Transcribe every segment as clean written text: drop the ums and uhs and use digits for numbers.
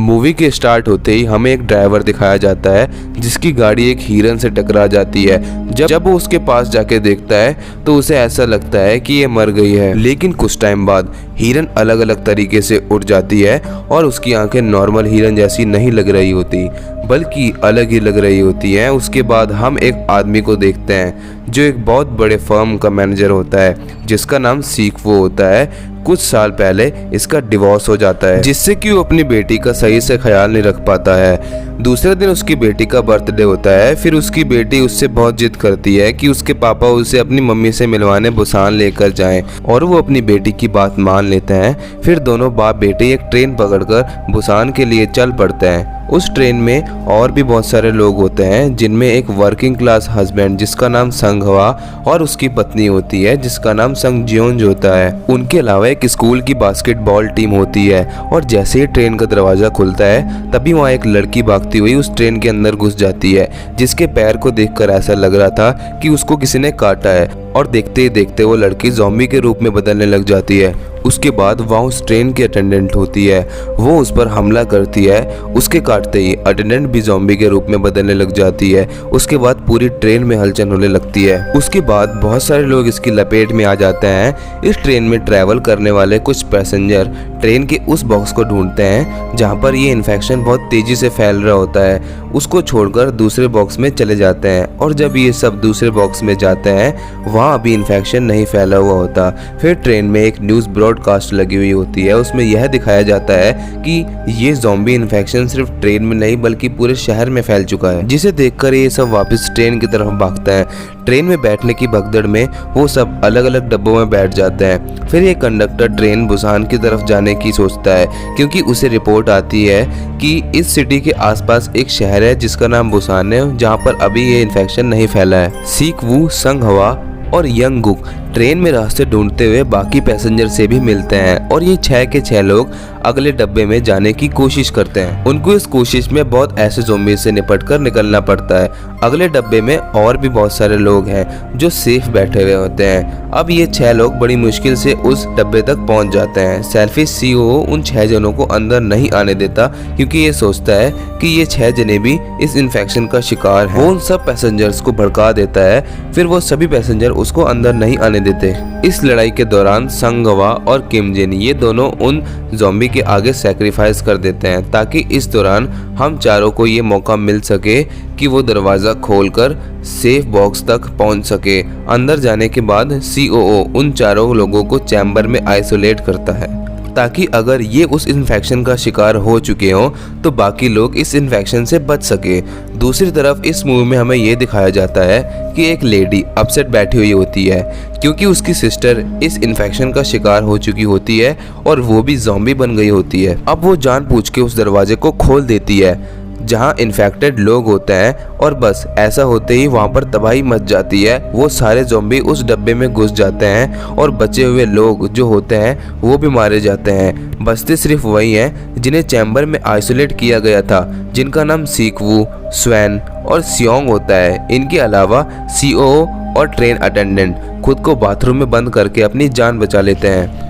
Movie के start होते ही हमें एक ड्राइवर दिखाया जाता है जिसकी गाड़ी एक हिरन से टकरा जाती है। जब वो उसके पास जाके देखता है तो उसे ऐसा लगता है कि ये मर गई है, लेकिन कुछ टाइम बाद हिरन अलग अलग तरीके से उड़ जाती है और उसकी आंखें नॉर्मल हिरन जैसी नहीं लग रही होती बल्कि अलग ही लग रही होती हैं। उसके बाद हम एक आदमी को देखते हैं जो एक बहुत बड़े फर्म का मैनेजर होता है जिसका नाम सीक्वू होता है। कुछ साल पहले इसका डिवोर्स हो जाता है जिससे कि वो अपनी बेटी का सही से ख्याल नहीं रख पाता है। दूसरे दिन उसकी बेटी का बर्थडे होता है। फिर उसकी बेटी उससे बहुत जिद करती है कि उसके पापा उसे अपनी मम्मी से मिलवाने बुसान लेकर जाएं और वो अपनी बेटी की बात मान लेते हैं। फिर दोनों बाप बेटे एक ट्रेन पकड़कर बुसान के लिए चल पड़ते हैं। उस ट्रेन में और भी बहुत सारे लोग होते हैं जिनमें एक वर्किंग क्लास हस्बैंड जिसका नाम संघवा और उसकी पत्नी होती है जिसका नाम संगजियोंज होता है। उनके अलावा एक स्कूल की बास्केटबॉल टीम होती है और जैसे ही ट्रेन का दरवाजा खुलता है तभी वहाँ एक लड़की भागती हुई उस ट्रेन के अंदर घुस जाती है जिसके पैर को देखकर ऐसा लग रहा था कि उसको किसी ने काटा है और देखते ही देखते वो लड़की ज़ॉम्बी के रूप में बदलने लग जाती है। उसके बाद वहाँ उस ट्रेन की अटेंडेंट होती है, वो उस पर हमला करती है। उसके काटते ही अटेंडेंट भी ज़ॉम्बी के रूप में बदलने लग जाती है। उसके बाद पूरी ट्रेन में हलचल होने लगती है। उसके बाद बहुत सारे लोग इसकी लपेट में आ जाते हैं। इस ट्रेन में ट्रैवल करने वाले कुछ पैसेंजर ट्रेन के उस बॉक्स को ढूंढते हैं जहाँ पर ये इन्फेक्शन बहुत तेजी से फैल रहा होता है। उसको छोड़कर दूसरे बॉक्स में चले जाते हैं और जब ये सब दूसरे बॉक्स में जाते हैं वहाँ अभी इन्फेक्शन नहीं फैला हुआ होता। फिर ट्रेन में एक न्यूज़ ब्रॉडकास्ट लगी हुई होती है। उसमें यह दिखाया जाता है कि ये ज़ॉम्बी इन्फेक्शन सिर्फ ट्रेन में नहीं बल्कि पूरे शहर में फैल चुका है, जिसे देखकर ये सब वापस ट्रेन की तरफ भागता है। ट्रेन में बैठने की भगदड़ में वो सब अलग अलग डब्बों में बैठ जाते हैं। फिर ये कंडक्टर ट्रेन बुसान की तरफ जाने की सोचता है क्योंकि उसे रिपोर्ट आती है कि इस सिटी के आसपास एक शहर है जिसका नाम बुसान है जहाँ पर अभी ये इन्फेक्शन नहीं फैला है। सीक्वू, संघवा और यंगुक ट्रेन में रास्ते ढूंढते हुए बाकी पैसेंजर से भी मिलते हैं और ये 6 के 6 लोग अगले डब्बे में जाने की कोशिश करते हैं। उनको इस कोशिश में बहुत ऐसे ज़ॉम्बी से निपटकर निकलना पड़ता है। अगले डब्बे में और भी बहुत सारे लोग हैं जो सेफ बैठे हुए होते हैं। अब ये 6 लोग बड़ी मुश्किल से उस डब्बे तक पहुंच जाते हैं। सेल्फिश सीईओ उन 6 जनों को अंदर नहीं आने देता क्योंकि ये सोचता है कि ये 6 जने भी इस इन्फेक्शन का शिकार हैं। वो उन सब पैसेंजर्स को भड़का देता है। फिर वो सभी पैसेंजर उसको अंदर नहीं आने देते। इस लड़ाई के दौरान संघवा और किमजिन ये दोनों उन ज़ॉम्बी के आगे सैक्रिफाइस कर देते हैं ताकि इस दौरान हम चारों को ये मौका मिल सके कि वो दरवाज़ा खोलकर सेफ बॉक्स तक पहुंच सके। अंदर जाने के बाद सीओओ उन चारों लोगों को चैम्बर में आइसोलेट करता है ताकि अगर ये उस इन्फेक्शन का शिकार हो चुके हों तो बाकी लोग इस इन्फेक्शन से बच सके। दूसरी तरफ इस मूवी में हमें ये दिखाया जाता है कि एक लेडी अपसेट बैठी हुई होती है क्योंकि उसकी सिस्टर इस इन्फेक्शन का शिकार हो चुकी होती है और वो भी ज़ॉम्बी बन गई होती है। अब वो जानबूझ के उस दरवाजे को खोल देती है जहां इन्फेक्टेड लोग होते हैं और बस ऐसा होते ही वहां पर तबाही मच जाती है। वो सारे ज़ॉम्बी उस डब्बे में घुस जाते हैं और बचे हुए लोग जो होते हैं वो भी मारे जाते हैं। बचते सिर्फ वही हैं जिन्हें चैम्बर में आइसोलेट किया गया था जिनका नाम सीक्वू, स्वैन और सियोंग होता है। इनके अलावा सीओओ और ट्रेन अटेंडेंट खुद को बाथरूम में बंद करके अपनी जान बचा लेते हैं।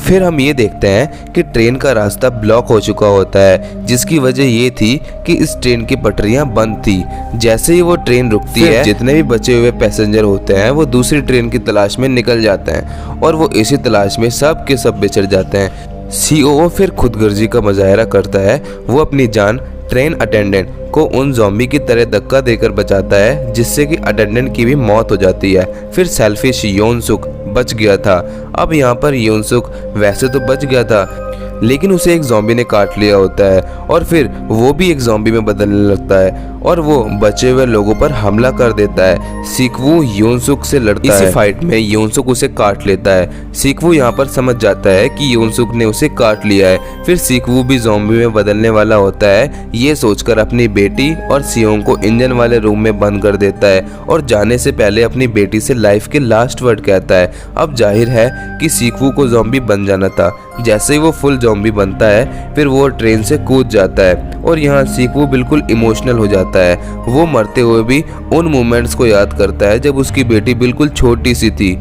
फिर हम ये देखते हैं कि ट्रेन का रास्ता ब्लॉक हो चुका होता है जिसकी वजह ये थी कि इस ट्रेन की पटरियां बंद थी। जैसे ही वो ट्रेन रुकती है जितने भी बचे हुए पैसेंजर होते हैं वो दूसरी ट्रेन की तलाश में निकल जाते हैं और वो इसी तलाश में सब के सब बिछड़ जाते हैं। सीओओ फिर खुदगर्जी का मुजाहरा करता है। वो अपनी जान ट्रेन अटेंडेंट को उन ज़ॉम्बी की तरह धक्का देकर बचाता है जिससे कि अटेंडेंट की भी मौत हो जाती है। फिर सेल्फिश योनसुक बच गया था। अब यहाँ पर योनसुक वैसे तो बच गया था लेकिन उसे एक ज़ॉम्बी ने काट लिया होता है और फिर वो भी एक ज़ॉम्बी में बदलने लगता है और वो बचे हुए लोगों पर हमला कर देता है। सीक्वू योनसुक से लड़ता है। इसी फाइट में योनसुक उसे काट लेता है। सीक्वू यहाँ पर समझ जाता है कि योनसुक ने उसे काट लिया है। फिर सीक्वू भी ज़ॉम्बी में बदलने वाला होता है। ये सोचकर अपनी बेटी और सियोंग को इंजन वाले रूम में बंद कर देता है और जाने से पहले अपनी बेटी से लाइफ के लास्ट वर्ड कहता है। अब जाहिर है कि सीक्वू को ज़ॉम्बी बन जाना था। जैसे ही वो फुल ज़ॉम्बी बनता है फिर वो ट्रेन से कूद जाता है और यहाँ सीक्वू बिल्कुल इमोशनल हो जाता है। वो मरते हुए भी उन मोमेंट्स को याद करता है जब उसकी बेटी बिल्कुल छोटी सी थी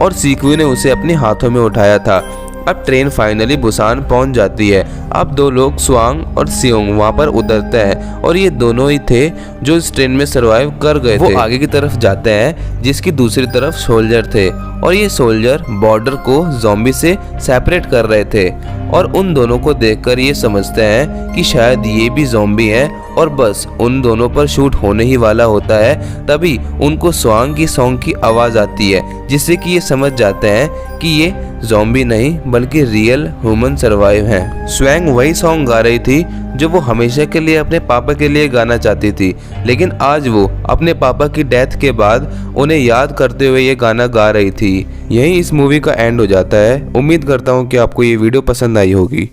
और सीक्वू ने उसे अपने हाथों में उठाया था। अब ट्रेन फाइनली बुसान पहुंच जाती है। अब दो लोग स्वांग और सियोंग वहां पर उतरते हैं और ये दोनों ही थे जो इस ट्रेन में सरवाइव कर गए थे। वो आगे की तरफ जाते हैं जिसकी दूसरी तरफ सोल्जर थे और ये सोल्जर बॉर्डर को ज़ॉम्बी से सेपरेट कर रहे थे और उन दोनों को देखकर ये समझते हैं कि शायद ये भी ज़ॉम्बी हैं और बस उन दोनों पर शूट होने ही वाला होता है। तभी उनको स्वांग की सॉन्ग की आवाज़ आती है जिससे कि ये समझ जाते हैं कि ये ज़ॉम्बी नहीं बल्कि रियल ह्यूमन सर्वाइव हैं। स्वैंग वही सॉन्ग गा रही थी जो वो हमेशा के लिए अपने पापा के लिए गाना चाहती थी, लेकिन आज वो अपने पापा की डेथ के बाद उन्हें याद करते हुए ये गाना गा रही थी। यही इस मूवी का एंड हो जाता है। उम्मीद करता हूँ कि आपको ये वीडियो पसंद आई होगी।